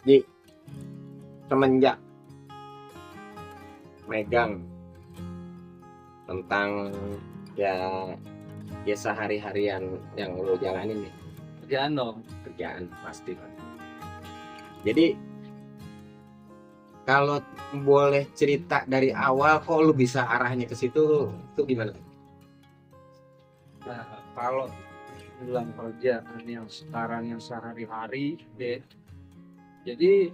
Di semenjak megang tentang ya ya sehari-harian yang lo jalanin nih, Kerjaan dong. kerjaan pasti kan. Jadi kalau boleh cerita dari awal kok lu bisa arahnya ke situ, itu gimana? Nah, kalau bilang kerjaan yang sekarang yang sehari-hari deh, jadi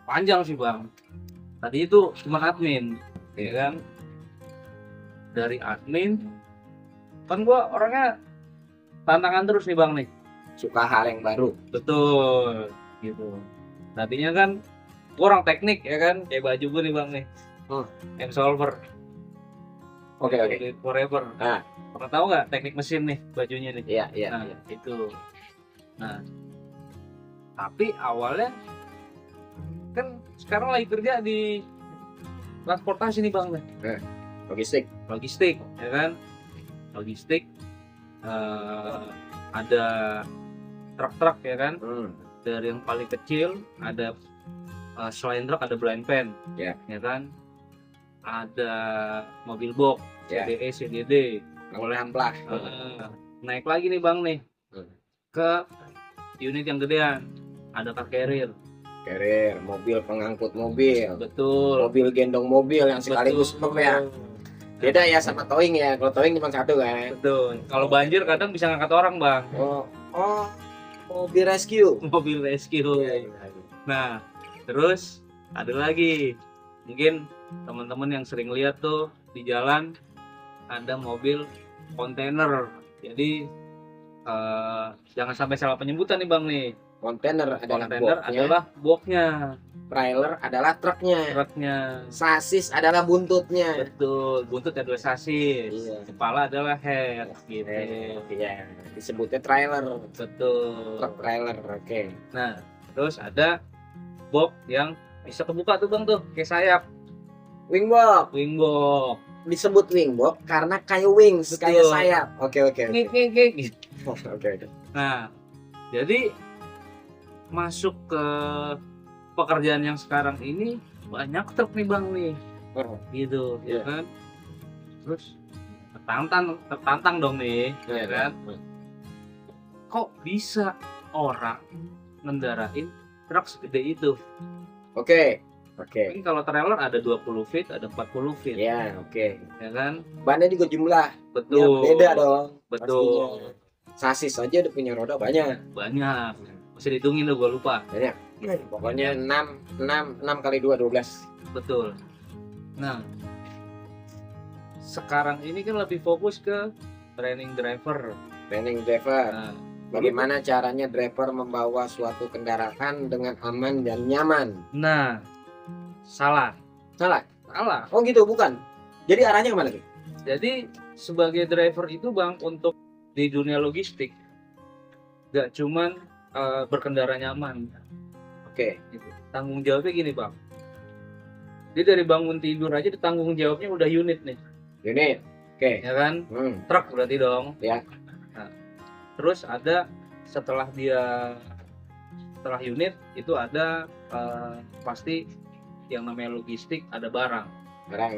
panjang sih bang. Tadi itu cuma admin, ya kan? Dari admin, kan gua orangnya tantangan terus nih bang nih. Suka hal yang baru. Betul, gitu. Tadinya kan gua orang teknik ya kan, kayak baju gua nih bang nih. Hmm. M-Solver. Oke. Forever. Nah, Pernah tahu nggak teknik mesin nih bajunya nih? iya. Nah, itu. Nah, tapi awalnya kan sekarang lagi kerja di transportasi nih bang nih. Logistik. Logistik, ya kan? Logistik. Ada truk-truk ya kan? Dari yang paling kecil ada selain truk ada blind pan, Ya. ya kan? Ada mobil box, Ya. CDE, CDD. Mulai amplas. Naik lagi nih bang nih ke unit yang gedean, ada car carrier. Carrier, mobil pengangkut mobil. Betul. Mobil gendong mobil yang sekaligus Betul. ya. Beda ya sama towing ya. Kalau towing cuma satu kan. Betul. Kalau banjir kadang bisa ngangkat orang bang. Oh, mobil rescue. Mobil rescue. Iya. Nah, terus ada lagi. Mungkin teman-teman yang sering lihat tuh di jalan ada mobil kontainer. Jadi jangan sampai salah penyebutan nih bang nih. Kontainer adalah Kontainer boxnya, adalah boxnya, trailer adalah truknya, truknya. sasis adalah buntutnya. Betul, buntut adalah sasis, Iya. kepala adalah head, gitu. Iya, disebutnya trailer. Betul. Truk trailer, oke. Nah, terus ada box yang bisa kebuka tuh bang tuh, kayak sayap. Wingbox. Wingbox. Disebut wingbox karena kayak wings, Betul. kayak sayap. Oke. Gitu. Oke. Nah, jadi masuk ke pekerjaan yang sekarang ini banyak truk nih bang nih, gitu, ya kan? Terus tertantang dong nih, ya kan? Kok bisa orang ngendarain truk segede itu? Oke. Ini kalau trailer ada 20 feet, ada 40 feet. Ya, oke. Ya kan? Bannya juga jumlah. Betul. Ya, beda dong. Betul. Pastinya. Sasis aja udah punya roda banyak. Banyak. Masih dihitungin tuh, gue lupa. Banyak. Pokoknya 6 kali 2 12. Betul. Nah, sekarang ini kan lebih fokus ke training driver. Nah, Bagaimana caranya driver membawa suatu kendaraan dengan aman dan nyaman? Nah, salah. Oh gitu, bukan. Jadi arahnya kemana tuh? Jadi sebagai driver itu bang, untuk di dunia logistik gak cuman berkendara nyaman. Oke. Gitu. Tanggung jawabnya gini bang. Dia dari bangun tidur aja ditanggung jawabnya udah unit nih. Unit. Oke. Ya kan? Truk berarti dong. Ya. Nah, terus ada setelah unit itu ada pasti yang namanya logistik, ada barang.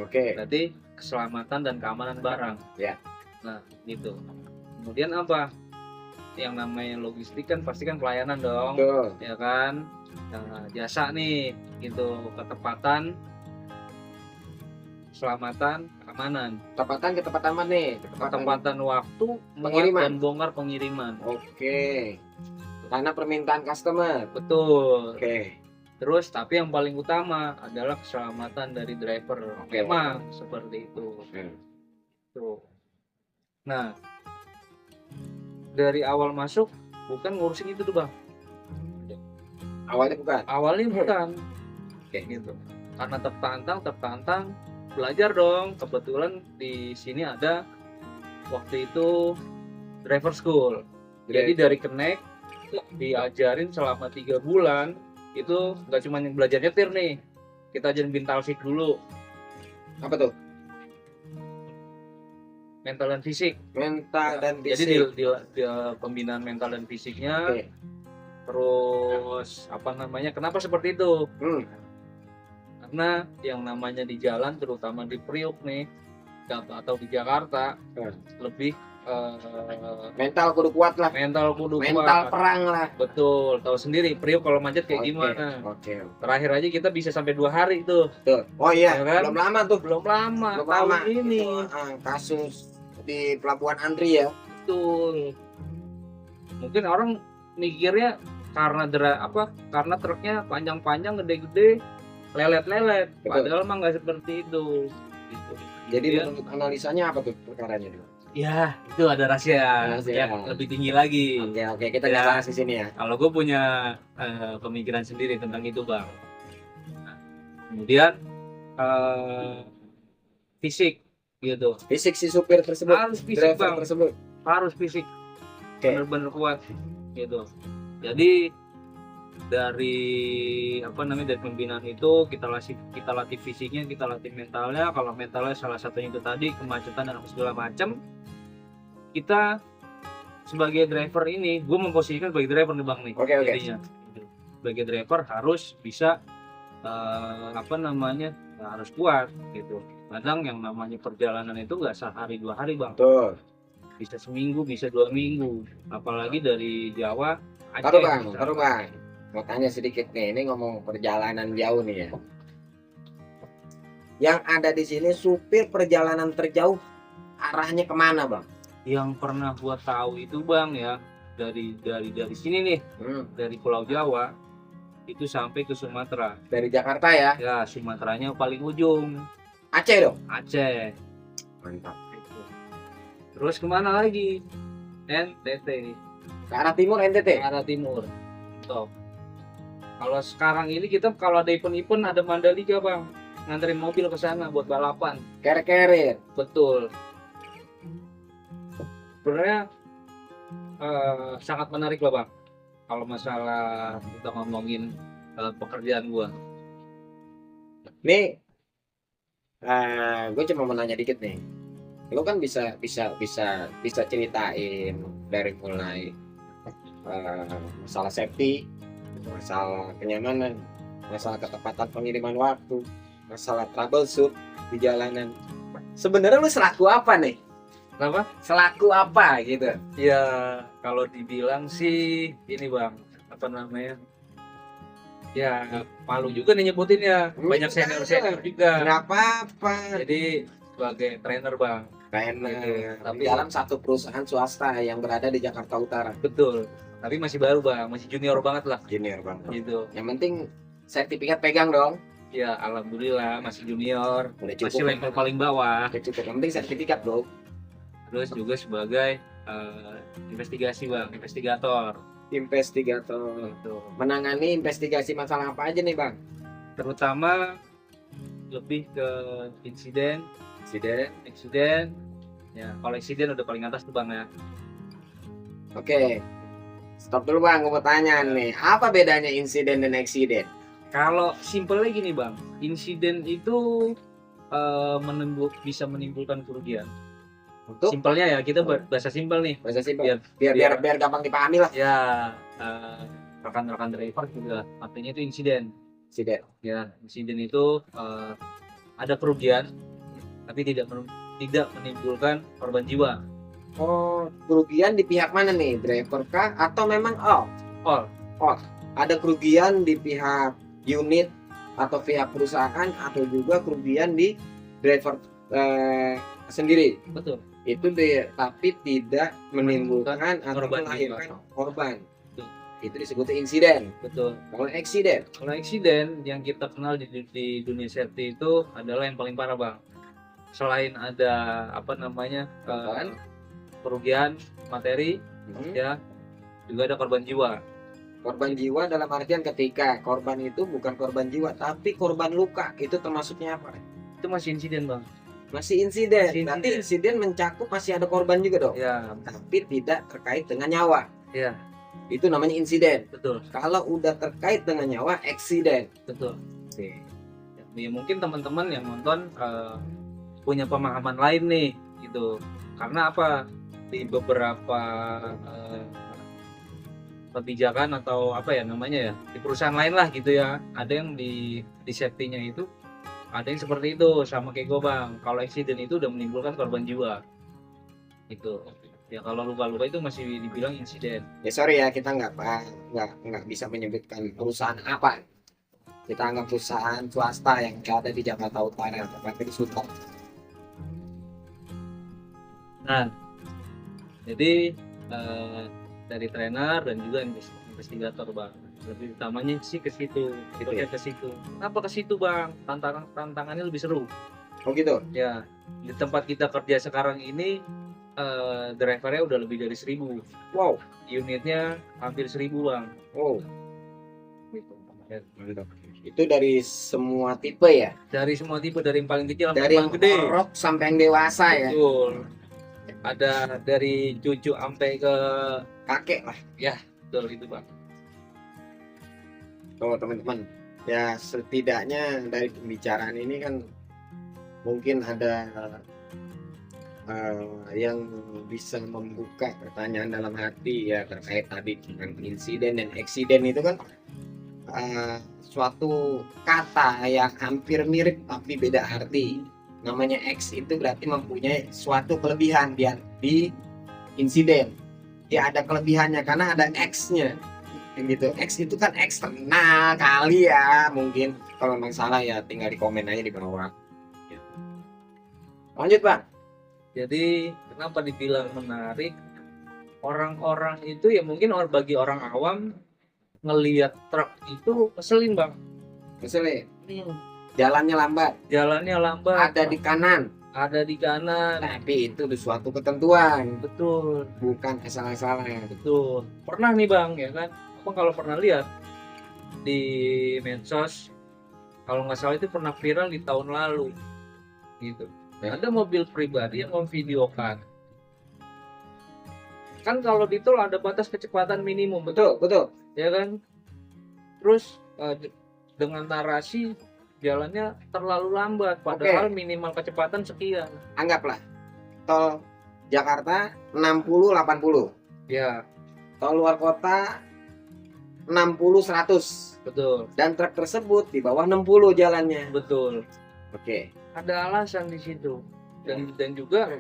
Oke. Berarti keselamatan dan keamanan barang. Ya. Nah, gitu. Kemudian apa? Yang namanya logistik kan pasti kan pelayanan dong. Betul. Ya kan? Nah, jasa nih, gitu, ketepatan, keselamatan, keamanan. Ketepatan mana nih? Ketepatan waktu, Pengiriman. dan bongkar pengiriman. Oke. Karena permintaan customer. Betul. Oke. Terus tapi yang paling utama adalah keselamatan dari driver. Oke. Memang seperti itu. Tuh. Nah, dari awal masuk bukan ngurusin itu tuh bang. Awalnya bukan. Awalnya bukan. Kayak gitu. Karena tertantang, belajar dong. Kebetulan di sini ada waktu itu driver school. Jadi dari Connect diajarin selama 3 bulan. Itu nggak cuma belajar nyetir nih, kita ajarin mental fit dulu. Apa tuh? Mental dan fisik. Mental dan fisik. Jadi di pembinaan mental dan fisiknya Terus apa namanya? Kenapa seperti itu? Hmm. Karena yang namanya di jalan, terutama di Priuk nih atau di Jakarta, lebih Mental kudu kuat lah. mental kudu Mental kuat. perang lah. Betul, tahu sendiri Priuk kalau macet kayak Oke, gimana. Oke. Terakhir aja kita bisa sampai 2 hari tuh. Betul. Oh iya, Ya kan? belum lama tuh. Belum lama, Belum tahun lama. ini. Itu, kasus di Pelabuhan Andri ya. Betul. Mungkin orang mikirnya karena karena truknya panjang-panjang, gede-gede, lelet-lelet. Betul. Padahal mah nggak seperti itu. Gitu. Jadi Kemudian, menurut analisanya apa tuh perkaranya? ya itu ada rahasia Rahasia. yang lebih tinggi lagi. Oke, kita Ya. nggak bahas di sini ya. Kalau gue punya pemikiran sendiri tentang itu, Bang. Nah, kemudian fisik gitu. Fisik si supir tersebut, Harus fisik, driver Bang. tersebut. Harus fisik. Oke. Bener-bener kuat gitu. Jadi dari dari pembinaan itu kita latih fisiknya, kita latih mentalnya. Kalau mentalnya salah satunya itu tadi kemacetan dan segala macam, kita sebagai driver ini, gue memposisikan sebagai driver nih Bang nih. Oke. Jadinya sebagai driver harus bisa harus kuat gitu. Kadang yang namanya perjalanan itu nggak sehari 2 hari Bang, Betul. bisa seminggu, bisa 2 minggu, apalagi dari Jawa Aceh. Taruh bang. Mau tanya sedikit nih, ini ngomong perjalanan jauh nih ya. Yang ada di sini supir perjalanan terjauh arahnya kemana bang? Yang pernah gua tahu itu Bang ya, dari sini nih, dari Pulau Jawa itu sampai ke Sumatera. Dari Jakarta ya? Ya, Sumateranya paling ujung, Aceh dong? Aceh. Mantap. Terus kemana lagi? NTT, Ke arah timur ke NTT? arah timur. Top. Kalau sekarang ini kita kalau ada event-event ada Mandalika Bang, nganterin mobil ke sana buat balapan. Kerer-kerer. Betul. Sebenarnya sangat menarik loh Bang. Kalau masalah kita ngomongin pekerjaan gua. Nih, gue cuma mau nanya dikit nih. Lo kan bisa ceritain dari mulai masalah safety, masalah kenyamanan, masalah ketepatan pengiriman waktu, masalah troubleshoot di jalanan. Sebenarnya lu selaku apa nih? Kenapa? Selaku apa gitu? Ya kalau dibilang sih ini Bang, ya malu juga nih nyebutinnya. Banyak senior juga. Nggak apa-apa. Jadi sebagai trainer Bang. Trainer Tapi dalam satu perusahaan swasta yang berada di Jakarta Utara. betul. Tapi masih baru Bang, masih junior banget lah. Junior bang. Gitu. Yang penting sertifikat pegang dong. Ya alhamdulillah masih junior. Udah Masih cukup. level paling bawah. Udah cukup. Yang penting sertifikat dong. Terus juga sebagai investigasi Bang, investigator. Investigator. Gitu. Menangani investigasi masalah apa aja nih bang? Terutama lebih ke insiden. Ya kalau insiden udah paling atas tuh Bang ya. Oke. Stop dulu bang, gue mau tanya nih. Apa bedanya insiden dan eksiden? Kalau simpelnya gini Bang, insiden itu bisa menimbulkan kerugian. Untuk Simpelnya ya, kita bahasa simpel nih. bahasa simpel. Biar gampang dipahami lah. Ya rekan-rekan driver juga artinya itu insiden. Insiden. Ya insiden itu ada kerugian tapi tidak menimbulkan korban jiwa. Oh, kerugian di pihak mana nih? Driver kah atau memang all? Ada kerugian di pihak unit atau pihak perusahaan atau juga kerugian di driver sendiri. Betul. Itu tapi tidak menimbulkan atau korban melahirkan korban. Betul. Itu disebut insiden. Betul. Kalau eksiden, Kalau eksiden yang kita kenal di dunia safety itu adalah yang paling parah Bang. Selain ada kerugian materi, ya juga ada korban jiwa. korban jiwa dalam artian ketika korban itu bukan korban jiwa tapi korban luka, itu termasuknya apa? Itu masih insiden Bang. Masih insiden. Masih Nanti insiden. insiden mencakup masih ada korban juga dong. Ya, Tapi tidak terkait dengan nyawa. ya Itu namanya insiden. betul, Kalau udah terkait dengan nyawa, eksiden. betul. Ya, mungkin teman-teman yang nonton punya pemahaman lain nih gitu. Karena apa? Di beberapa kebijakan atau apa ya namanya ya, di perusahaan lain lah gitu ya, ada yang di safety-nya itu ada yang seperti itu, sama kayak gue bang. Kalau eksiden itu udah menimbulkan korban jiwa gitu ya. Kalau luka-luka itu masih dibilang insiden. Ya sorry ya, kita nggak bisa menyebutkan perusahaan apa. Kita anggap perusahaan swasta yang ada di Jakarta Utara, tepatnya di Sultan. Nah, jadi dari trainer dan juga investigator bang, lebih utamanya sih ke situ, Gitu fokusnya ya? ke situ. Kenapa ke situ bang? Tantangannya lebih seru Oh gitu. ya. Di tempat kita kerja sekarang ini drivernya udah lebih dari 1000, Wow. unitnya hampir 1000 bang Oh, gitu. itu dari semua tipe ya? Dari semua tipe, dari yang paling kecil sampai Dari yang yang paling gede. rock sampai yang dewasa ya? Betul. Ada dari cucu sampai ke Kakek lah. betul itu bang. Kalau teman-teman, ya setidaknya dari pembicaraan ini kan mungkin ada yang bisa membuka pertanyaan dalam hati ya terkait tadi dengan insiden dan eksiden. Itu kan suatu kata yang hampir mirip tapi beda arti. Namanya X itu berarti mempunyai suatu kelebihan di insiden. Ya ada kelebihannya karena ada X-nya. Gitu. X itu kan eksternal kali ya, mungkin kalau memang salah ya tinggal di komen aja di bawah. Lanjut Pak. Jadi kenapa dibilang menarik? Orang-orang itu ya mungkin bagi orang awam ngelihat truk itu keselin bang. Misalnya jalannya lambat, Jalannya lambat, ada di kanan, di kanan. tapi itu di suatu ketentuan, Betul, bukan asal-asalan. betul. Pernah nih bang ya kan? Apa kalau pernah lihat di medsos? Kalau nggak salah itu pernah viral di tahun lalu, gitu. Ada mobil pribadi yang memvideokan. Kan kalau di tol ada batas kecepatan minimum, betul, Betul. ya kan? Terus dengan narasi jalannya terlalu lambat, padahal minimal kecepatan sekian. Anggaplah tol Jakarta 60-80, Ya, tol luar kota 60-100, betul, dan truk tersebut di bawah 60 jalannya. betul. Oke. Ada alasan di situ. Dan juga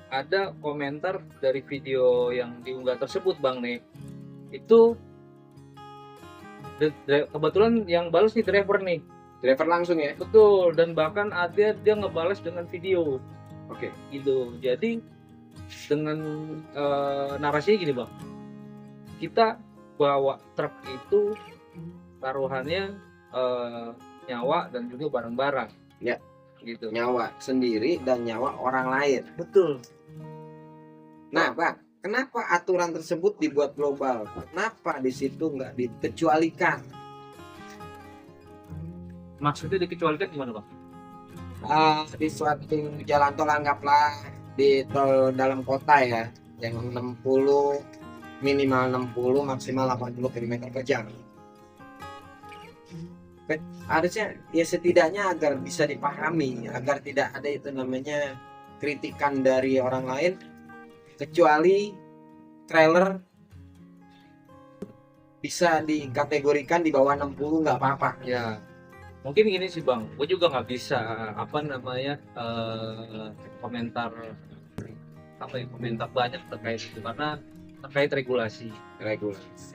ada komentar dari video yang diunggah tersebut bang nih. Itu kebetulan yang balas nih driver nih. Driver langsung ya. Betul, dan bahkan ada dia ngebales dengan video. Oke. Gitu. Jadi dengan narasinya gini bang, kita bawa truk itu taruhannya nyawa dan juga barang-barang. Ya. Gitu. Nyawa sendiri dan nyawa orang lain. Betul. Nah, Pak, kenapa aturan tersebut dibuat global? Kenapa di situ nggak dikecualikan? Maksudnya dikecualikan gimana bang? Di suatu jalan tol, anggaplah di tol dalam kota ya, yang 60, minimal 60, maksimal 80 km per jam. Harusnya ya setidaknya agar bisa dipahami, agar tidak ada itu namanya kritikan dari orang lain, kecuali trailer bisa dikategorikan di bawah 60 nggak apa-apa. Ya, mungkin gini sih bang, gue juga nggak bisa apa namanya komentar banyak terkait itu karena terkait regulasi.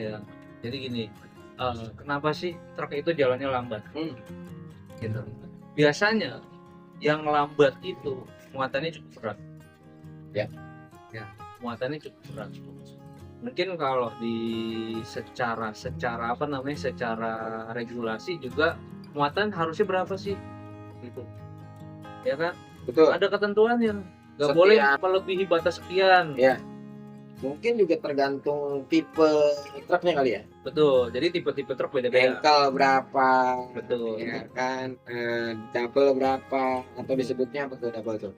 Ya, jadi gini, kenapa sih truk itu jalannya lambat? Gitu. Biasanya yang lambat itu muatannya cukup berat. Ya, muatannya cukup berat. Mungkin kalau di secara apa namanya, secara regulasi juga muatan harusnya berapa sih? Gitu. Ya kan? Betul. Ada ketentuannya. Nggak Sekian. boleh melebihi batas sekian. Ya. Mungkin juga tergantung tipe truknya kali ya. Betul. Jadi tipe-tipe truk beda-beda. Engkel berapa? Betul. Ya kan, double berapa? Atau disebutnya apa tuh double tuh?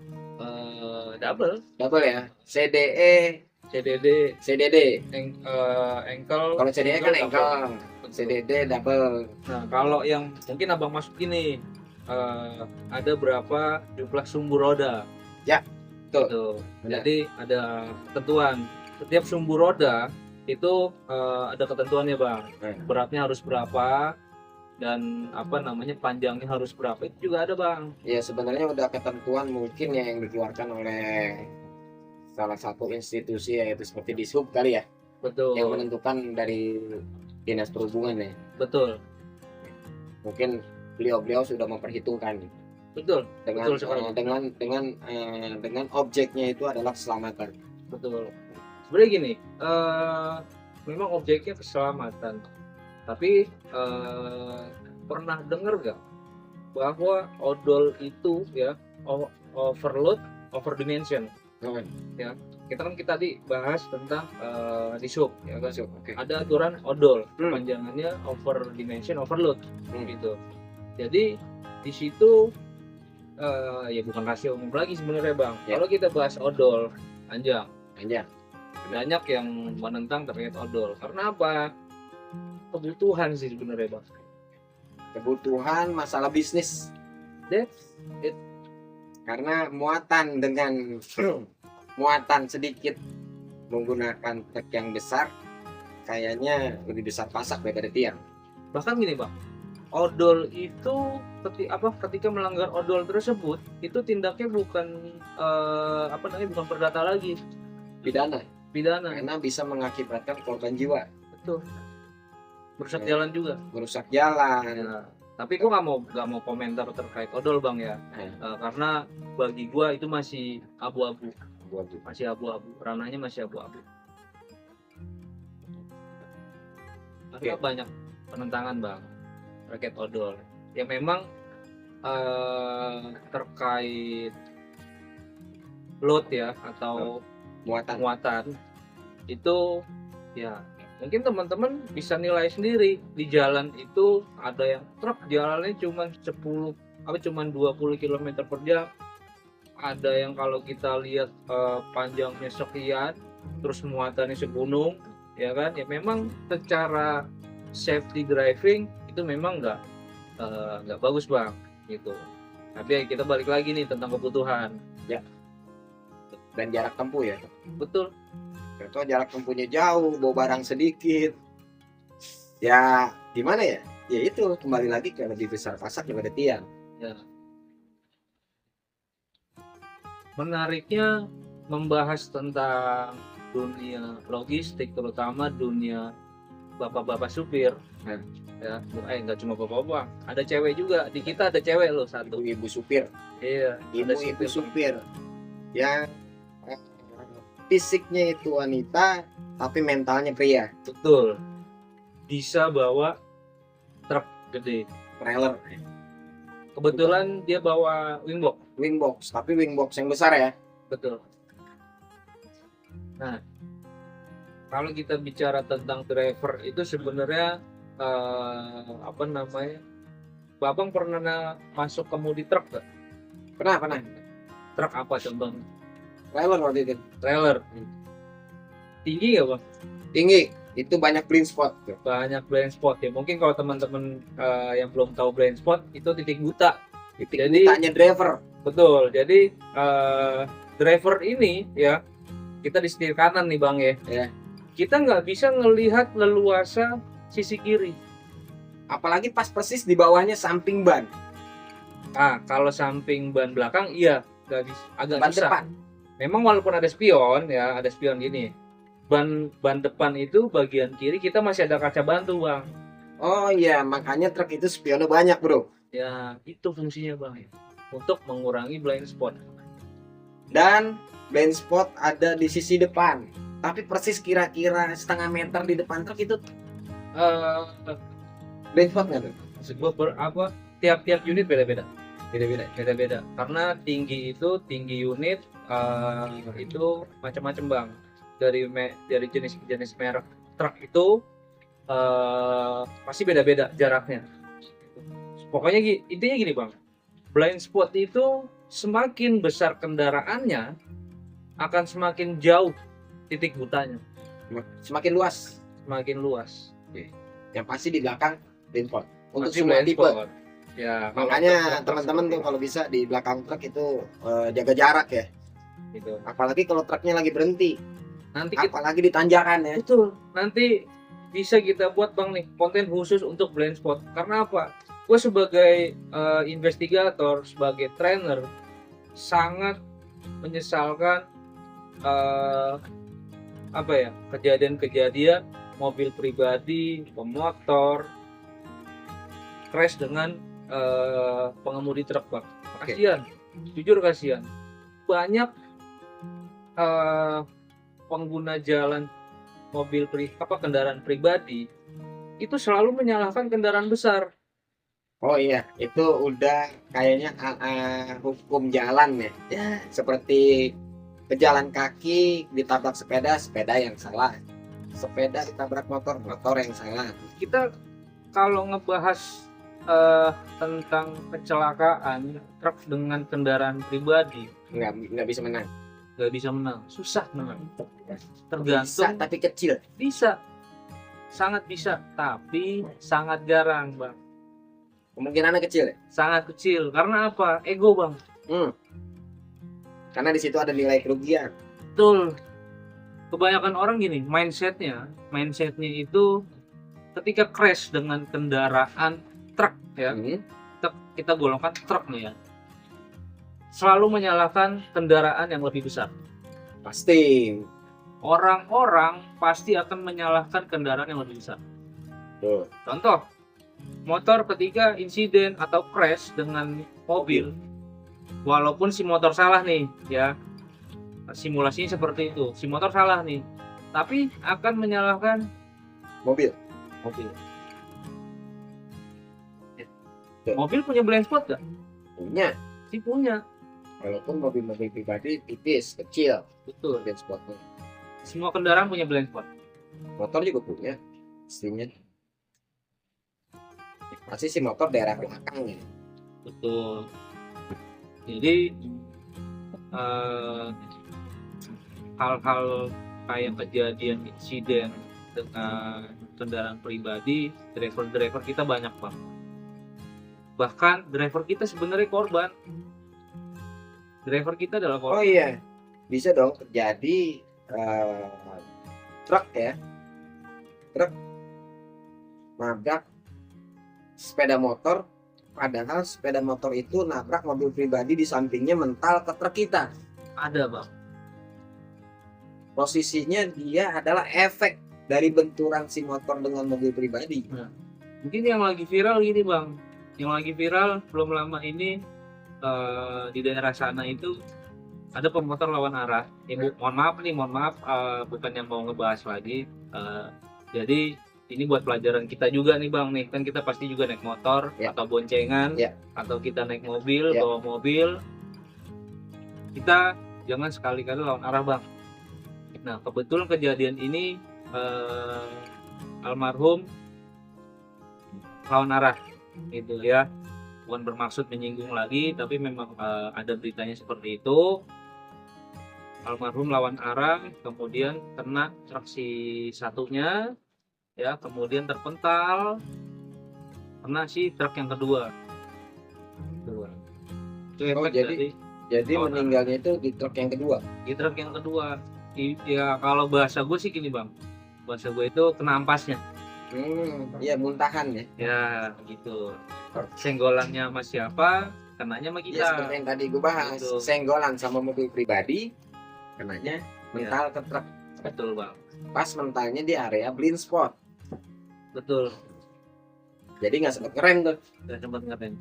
Double, Double ya. CDE, CDD, CDD. engkel. Kalau CDE kan double. engkel, Betul. CDD double. Nah, kalau yang mungkin abang masuk ini ada berapa jumlah sumbu roda? Ya, betul. Gitu. Benar. Jadi ada ketentuan. Setiap sumbu roda itu ada ketentuannya bang. Hmm. Beratnya harus berapa dan apa namanya panjangnya harus berapa itu juga ada bang. Ya sebenarnya udah ketentuan mungkin ya yang dikeluarkan oleh salah satu institusi yaitu seperti Dishub kali ya, Betul. yang menentukan dari Dinas Perhubungan ya. Betul. Mungkin beliau-beliau sudah memperhitungkan Betul. dengan Betul sekali. dengan objeknya itu adalah keselamatan. Betul. Sebenarnya gini, memang objeknya keselamatan. Tapi pernah dengar gak bahwa odol itu ya overload, overdimension. Ya, kita tadi bahas tentang Dishub ya kan. Oke. Ada aturan odol, panjangannya overdimension, overload gitu. Jadi di situ ya bukan rahasia umum lagi sebenarnya bang. Ya. Kalau kita bahas odol, panjang. Aja. Banyak yang menentang terkait odol. Karena apa? Kebutuhan sih sebenarnya bang. Kebutuhan masalah bisnis. That's it. Karena muatan dengan muatan sedikit menggunakan truk yang besar kayaknya lebih besar pasak daripada tiang. Bahkan gini bang, odol itu ketika melanggar odol tersebut itu tindaknya bukan bukan perdata lagi, Pidana pidana. karena bisa mengakibatkan korban jiwa, Betul. Merusak Ya. jalan juga. merusak jalan. Ya. Tapi gue nggak mau komentar terkait odol bang ya, karena bagi gue itu masih abu-abu, ranahnya masih abu-abu. Karena banyak penentangan bang terkait odol. Ya memang terkait load ya atau muatan itu ya mungkin teman-teman bisa nilai sendiri. Di jalan itu ada yang truk jalannya cuma 20 km per jam, ada yang kalau kita lihat panjangnya sekian terus muatannya segunung ya kan. Ya memang secara safety driving itu memang nggak bagus bang gitu. Tapi kita balik lagi nih tentang kebutuhan Dan jarak tempuh ya. betul. Contoh jarak tempuhnya jauh, bawa barang sedikit. Ya gimana ya? Ya itu kembali lagi ke lebih besar pasak daripada tiang. Ya. Menariknya membahas tentang dunia logistik, terutama dunia bapak-bapak supir. Ya, nggak cuma bapak-bapak, ada cewek juga. Di kita ada cewek loh satu. Ibu-ibu supir, Iya, ada ibu-ibu supir yang fisiknya itu wanita tapi mentalnya pria. Betul. Bisa bawa truk gede. Trailer, Kebetulan dia bawa wingbox. tapi wingbox yang besar ya. Betul. Nah, kalau kita bicara tentang driver itu sebenarnya Babang pernah masuk kemudi truk gak? Pernah. Truk apa coba? Trailer waktu itu. Trailer. Tinggi gak bang? Tinggi. Itu banyak blind spot. Banyak blind spot ya. Mungkin kalau teman-teman yang belum tahu blind spot itu titik buta. Jadi tanya driver. Betul. Jadi driver ini ya kita di setir kanan nih bang ya. Ya. Kita nggak bisa ngelihat leluasa sisi kiri. Apalagi pas persis di bawahnya samping ban. Nah kalau samping ban belakang iya nggak bisa, agak Ban susah. depan. Memang walaupun ada spion ya, ada spion gini. Ban depan itu bagian kiri kita masih ada kaca bantu bang. Oh iya, makanya truk itu spionnya banyak bro. Ya itu fungsinya bang, untuk mengurangi blind spot. Dan blind spot ada di sisi depan, tapi persis kira-kira setengah meter di depan truk itu blind spot nggak tuh? Maksud gua tiap-tiap unit beda-beda. Beda-beda. Karena tinggi unit itu macam-macam bang. Dari jenis merek truk itu pasti beda-beda jaraknya. Pokoknya intinya gini bang, blind spot itu semakin besar kendaraannya akan semakin jauh titik butanya, Semakin luas. Yang pasti di belakang blind spot. Untuk Masih semua blind tipe. spot. Ya, Makanya teman-teman tuh kalau bisa di belakang truk itu jaga jarak ya. gitu. Apalagi kalau truknya lagi berhenti. Nanti kita, apalagi di tanjakan ya. betul, nanti bisa kita buat bang nih konten khusus untuk blind spot. Karena apa? Gue sebagai investigator, sebagai trainer, sangat menyesalkan apa ya, kejadian-kejadian mobil pribadi, pemotor crash dengan pengemudi truk bang. Kasihan, jujur kasihan. Banyak pengguna jalan kendaraan pribadi itu selalu menyalahkan kendaraan besar. Oh iya, itu udah kayaknya hukum jalan ya. Ya, Seperti pejalan kaki ditabrak sepeda, sepeda yang salah. Sepeda ditabrak motor, motor yang salah. kita kalau ngebahas tentang kecelakaan truk dengan kendaraan pribadi Nggak bisa menang. nggak bisa menang, susah menang. Bisa, Tergantung, tapi kecil. bisa, sangat bisa, tapi sangat jarang bang, Kemungkinannya kecil ya. sangat kecil. Karena apa? Ego bang. Karena di situ ada nilai kerugian. Betul. Kebanyakan orang gini, mindsetnya itu ketika crash dengan kendaraan truk ya, kita golongkan truk nih ya, selalu menyalahkan kendaraan yang lebih besar. Pasti. Orang-orang pasti akan menyalahkan kendaraan yang lebih besar. Tuh. Contoh, motor ketika insiden atau crash dengan mobil, walaupun si motor salah nih ya, simulasinya seperti itu, si motor salah nih, tapi akan menyalahkan Mobil. Mobil punya blind spot gak? Punya. Sih punya. Walaupun mobil-mobil pribadi tipis, kecil. Betul. Blind spotnya. Semua kendaraan punya blind spot. Motor juga punya. Pastinya. Pasti si motor daerah belakangnya. Betul. Jadi hal-hal kayak kejadian insiden dengan kendaraan pribadi, driver kita banyak bang. Bahkan driver kita sebenarnya korban. Driver kita adalah korban. Oh iya, bisa dong terjadi truk ya, truk nabrak sepeda motor, padahal sepeda motor itu nabrak mobil pribadi di sampingnya mental ke truk kita. Ada bang. Posisinya dia adalah efek dari benturan si motor dengan mobil pribadi. Mungkin yang lagi viral gini bang, yang lagi viral belum lama ini di daerah sana itu ada pemotor lawan arah. Mohon maaf, bukan yang mau ngebahas lagi. Jadi ini buat pelajaran kita juga nih bang nih, kan kita pasti juga naik motor atau boncengan atau kita naik mobil, bawa mobil, kita jangan sekali-kali lawan arah bang. Nah kebetulan kejadian ini almarhum lawan arah gitu ya, bukan bermaksud menyinggung lagi, tapi memang ada beritanya seperti itu. Almarhum lawan arah, kemudian kena truk si satunya ya, kemudian terpental kena si truk yang kedua. Itu efek jadi meninggalnya itu di truk yang kedua. Di truk yang kedua. Ya kalau bahasa gue sih gini bang, bahasa gue itu kena ampasnya. Iya, muntahan ya. Ya gitu. Senggolannya sama siapa, kenanya sama kita. Ya seperti yang tadi gue bahas, Betul. senggolan sama mobil pribadi, kenanya mental ke truk. Betul bang. Pas mentalnya di area blind spot. Betul. Jadi nggak sempat ngerem tuh. Udah sempat ngerem.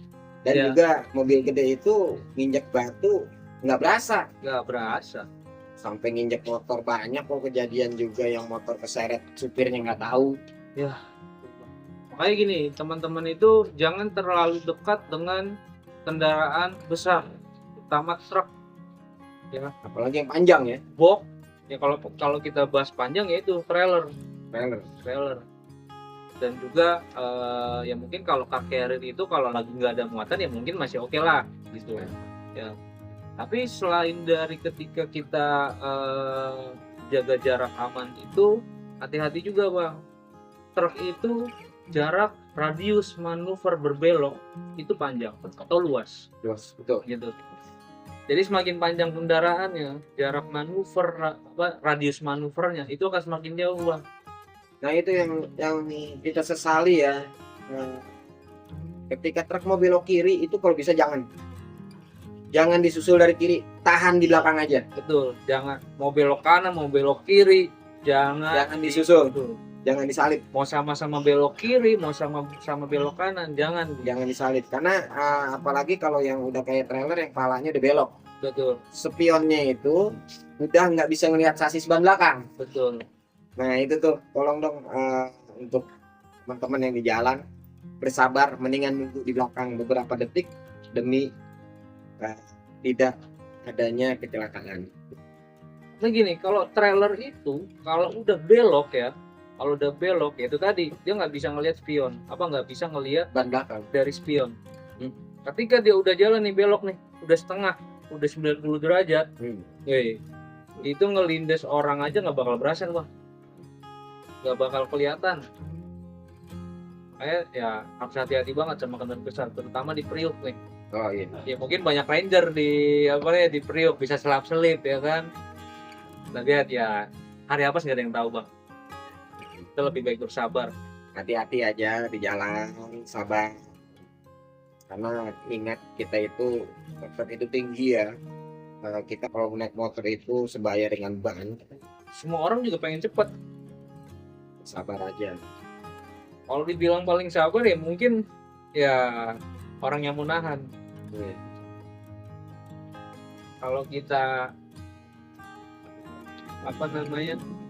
Dan juga mobil gede itu nginjek batu nggak berasa. Nggak berasa. Sampai nginjek motor banyak kok, kejadian juga yang motor keseret supirnya nggak tahu. Ya. Makanya gini, teman-teman itu jangan terlalu dekat dengan kendaraan besar, terutama truk. Ya, Apalagi yang panjang ya. box. Ya kalau kita bahas panjang ya itu trailer. Dan juga ya mungkin kalau car carrier itu kalau lagi nggak ada muatan ya mungkin masih oke lah gitu ya. Tapi selain dari ketika kita jaga jarak aman itu, hati-hati juga bang. Truk itu jarak radius manuver berbelok itu panjang atau luas Luas, betul. gitu. Jadi semakin panjang kendaraannya, jarak manuver, radius manuvernya itu akan semakin jauh, Bang. Nah itu yang kita sesali ya. Nah, ketika truk mau belok kiri itu kalau bisa jangan disusul dari kiri, tahan di belakang aja. Betul, jangan mau belok kanan, mau belok kiri, jangan disusul, betul. jangan disalip. Mau sama-sama belok kiri, mau sama belok kanan, jangan disalip karena apalagi kalau yang udah kayak trailer yang palanya udah belok. Betul. Spionnya itu udah nggak bisa ngelihat sasis ban belakang. Betul. Nah itu tuh tolong dong untuk teman-teman yang di jalan bersabar, mendingan nunggu di belakang beberapa detik demi tidak adanya kecelakaan. Nah gini, kalau trailer itu kalau udah belok ya, itu tadi dia nggak bisa ngelihat spion, nggak bisa ngelihat ban belakang dari spion. Ketika dia udah jalan nih belok nih, udah setengah, udah 90 derajat, itu ngelindes orang aja nggak bakal berasa, Bang. Nggak bakal kelihatan. Kayak ya harus hati-hati banget sama kendaraan besar, terutama di Priuk nih. Oh iya. Ya mungkin banyak ranger di di Priuk bisa selap-selip ya kan. Nah lihat ya, hari apa nggak ada yang tahu, Bang. Kita lebih baik bersabar. Hati-hati aja di jalan, sabar. Karena ingat kita itu tinggi ya. Kita kalau naik motor itu sebaya dengan ban. Semua orang juga pengen cepet. Sabar aja. Kalau dibilang paling sabar ya mungkin ya orang yang mau nahan. Kalau kita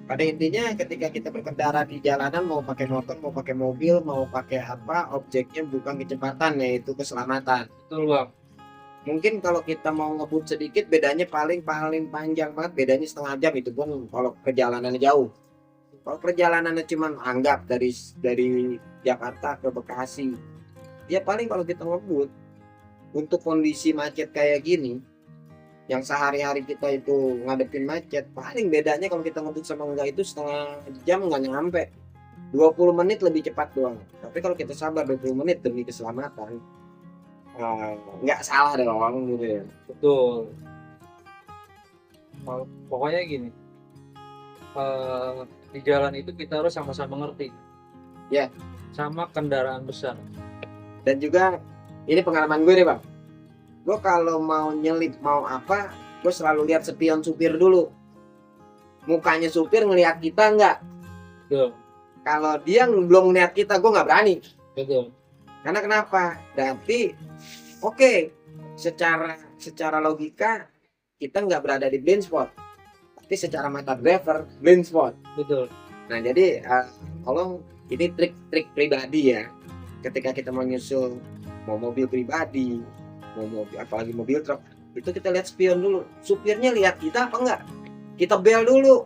pada intinya ketika kita berkendara di jalanan, mau pakai motor, mau pakai mobil, mau pakai apa, objeknya bukan kecepatan, yaitu keselamatan. Betul, Bang. Mungkin kalau kita mau ngebut sedikit bedanya paling panjang banget, bedanya setengah jam, itu pun kalau perjalanannya jauh. Kalau perjalanannya cuma anggap dari Jakarta ke Bekasi, ya paling kalau kita ngebut untuk kondisi macet kayak gini, yang sehari-hari kita itu ngadepin macet, paling bedanya kalau kita ngebut sama enggak itu setengah jam nggak nyampe, 20 menit lebih cepat doang. Tapi kalau kita sabar 20 menit demi keselamatan, nggak salah dong gitu ya. Betul. Pokoknya gini, di jalan itu kita harus sama-sama ngerti ya sama kendaraan besar. Dan juga ini pengalaman gue nih, Bang, gue kalau mau nyelip mau apa, gue selalu lihat spion supir dulu, mukanya supir ngelihat kita nggak. Betul. Kalau dia belum ngelihat kita, gue nggak berani. Betul. Karena kenapa? Tapi oke, secara logika kita nggak berada di blind spot, tapi secara mata driver blind spot. Betul. Nah jadi tolong, ini trik pribadi ya, ketika kita mau nyusul mau mobil pribadi, mau mobil, apalagi mobil truk, itu kita lihat spion dulu, supirnya lihat kita apa enggak, kita bel dulu,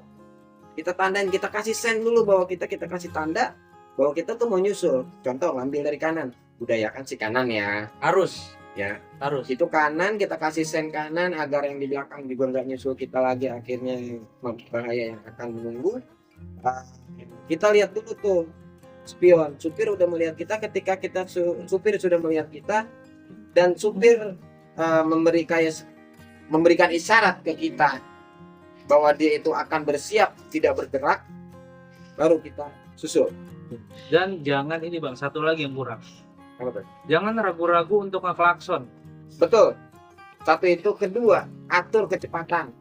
kita tandain, kita kasih sen dulu bahwa kita kasih tanda bahwa kita tuh mau nyusul. Contoh ngambil dari kanan, budayakan si kanan ya, harus itu kanan, kita kasih sen kanan agar yang di belakang juga nggak nyusul kita lagi, akhirnya bahaya yang akan menunggu. Kita lihat dulu tuh spion, supir udah melihat kita, ketika supir sudah melihat kita dan supir memberikan isyarat ke kita bahwa dia itu akan bersiap tidak bergerak, baru kita susul. Dan jangan ini, Bang, satu lagi yang kurang. Jangan ragu-ragu untuk ngeklakson. Betul. Satu itu. Kedua, atur kecepatan.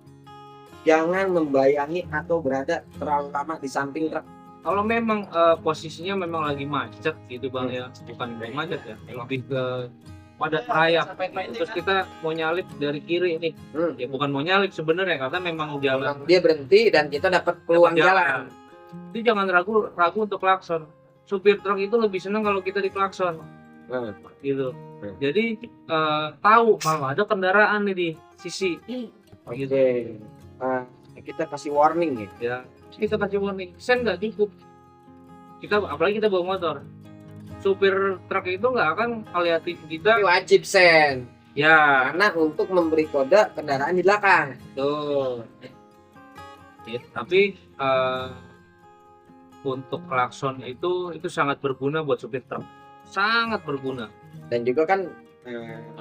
Jangan membayangi atau berada terlalu lama di samping truk. Kalau memang posisinya memang lagi macet gitu, Bang, ya, bukan macet ya, lebih ke padat raya. Terus kita mau nyalip dari kiri nih, ya bukan mau nyalip sebenarnya, karena memang jalan. Dia berhenti dan kita dapat peluang jalan. Itu jangan ragu untuk klakson. Supir truk itu lebih senang kalau kita diklakson. Gitu. Jadi tahu kalau ada kendaraan nih di sisi. Gitu. Kita kasih warning ya. Kita kasih warning. Sen nggak cukup. Apalagi kita bawa motor. Supir truk itu nggak akan ngeliatin kita. Wajib sen. Ya. Karena untuk memberi kode kendaraan di belakang. Tuh. Ya, tapi untuk klakson itu sangat berguna buat supir truk. Sangat berguna. Dan juga kan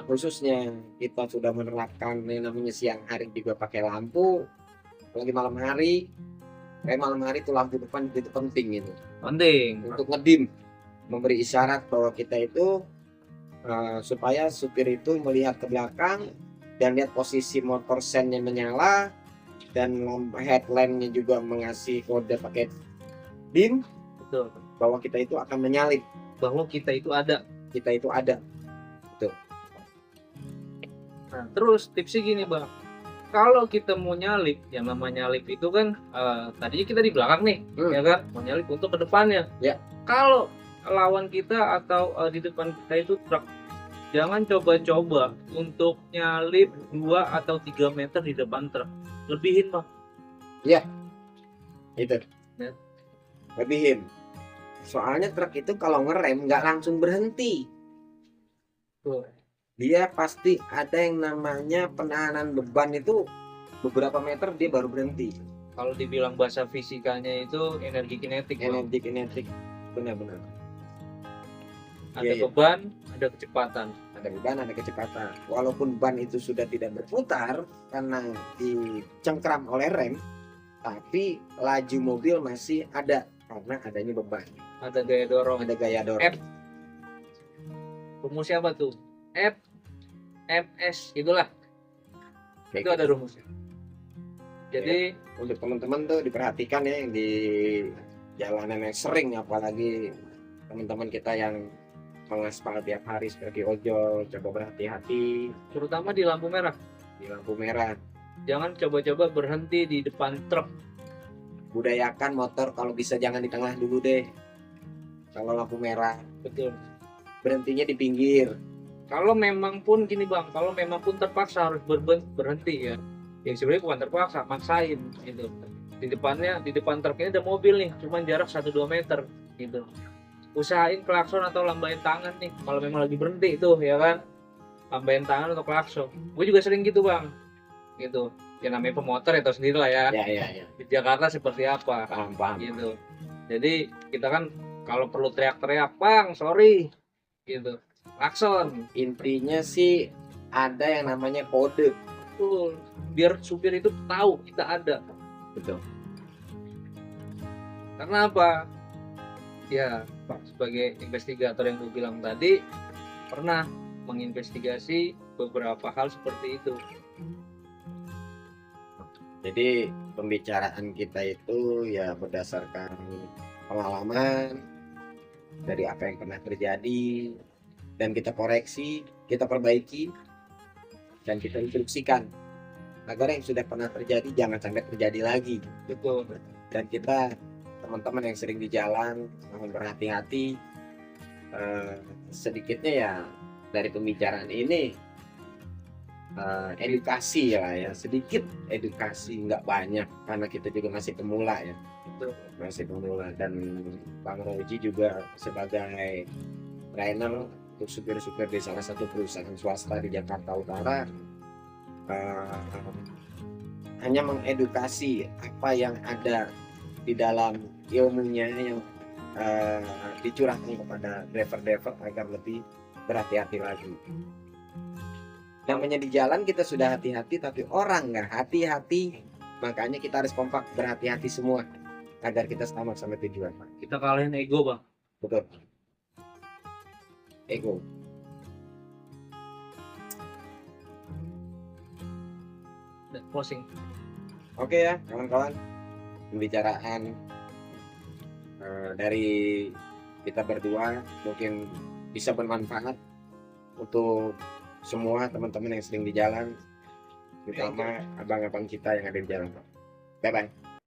khususnya kita sudah menerapkan yang namanya siang hari juga pakai lampu, lagi malam hari. Kayak malam hari itu lampu depan itu penting itu Penting. untuk ngedim, memberi isyarat bahwa kita itu supaya supir itu melihat ke belakang dan lihat posisi motor sennya menyala, dan headlampnya juga mengasih kode pakai dim Betul. bahwa kita itu akan menyalip, Bahwa kita itu ada. kita itu ada. Nah, terus tipsnya gini bang, kalau kita mau nyalip, yang namanya nyalip itu kan tadinya kita di belakang nih, ya kan, mau nyalip untuk ke depannya. Ya. Kalau lawan kita atau di depan kita itu truk, jangan coba-coba untuk nyalip 2 atau 3 meter di depan truk, lebihin bang. Itu Ya. lebihin, soalnya truk itu kalau ngerem nggak langsung berhenti, Tuh. dia pasti ada yang namanya penahanan beban, itu beberapa meter dia baru berhenti. Kalau dibilang bahasa fisikanya itu energi kinetik bang. Energi kinetik, benar-benar Ada Iya. beban, ada kecepatan. ada beban, ada kecepatan. Walaupun ban itu sudah tidak berputar karena dicengkram oleh rem, tapi laju mobil masih ada karena adanya beban, Ada gaya dorong. ada gaya dorong. F. Rumusnya apa tuh? F MS itulah. Kayak Itu ada gitu. rumusnya. Jadi Untuk teman-teman tuh diperhatikan ya, yang di jalanan yang sering, apalagi teman-teman kita yang mengaspal tiap hari seperti ojol, coba berhati-hati terutama di lampu merah, di lampu merah. jangan coba-coba berhenti di depan truk. Budayakan motor kalau bisa jangan di tengah dulu deh, kalau lampu merah Betul. berhentinya di pinggir. Kalau memang pun gini bang, kalau memang pun terpaksa harus berhenti ya, yang sebenarnya bukan terpaksa, maksain gitu. Di depan truk ini ada mobil nih, cuman jarak 1-2 meter gitu. Usahain klakson atau lambain tangan nih, kalau memang lagi berhenti itu ya kan, lambain tangan atau klakson. Gue juga sering gitu bang, gitu. Ya namanya pemotor ya tahu sendiri lah ya. Ya, Di Jakarta seperti apa paham. gitu. Jadi kita kan kalau perlu teriak-teriak, bang sorry gitu, klakson. Intinya sih ada yang namanya kode. Betul, biar supir itu tahu kita ada. Betul. Karena apa? Ya, sebagai investigator yang gue bilang tadi, pernah menginvestigasi beberapa hal seperti itu. Jadi pembicaraan kita itu ya berdasarkan pengalaman dari apa yang pernah terjadi, dan kita koreksi, kita perbaiki, dan kita instruksikan agar yang sudah pernah terjadi jangan sampai terjadi lagi. Betul. Dan kita, teman-teman yang sering di jalan, mohon berhati-hati. Sedikitnya ya dari pembicaraan ini edukasi ya, sedikit edukasi, nggak banyak karena kita juga masih pemula ya. Betul. Masih pemula, dan Bang Roji juga sebagai trainer untuk supir-supir di salah satu perusahaan swasta di Jakarta Utara, hanya mengedukasi apa yang ada di dalam ilmunya yang dicurahkan kepada driver-driver agar lebih berhati-hati lagi. Namanya di jalan kita sudah hati-hati, tapi orang nggak hati-hati, makanya kita harus kompak berhati-hati semua agar kita selamat sampai tujuan. Kita kalahin ego bang. Betul. Ego. Dan closing. Oke ya kawan-kawan, pembicaraan dari kita berdua mungkin bisa bermanfaat untuk semua teman-teman yang sering di jalan, terutama abang-abang kita yang ada di jalan. Bye bye.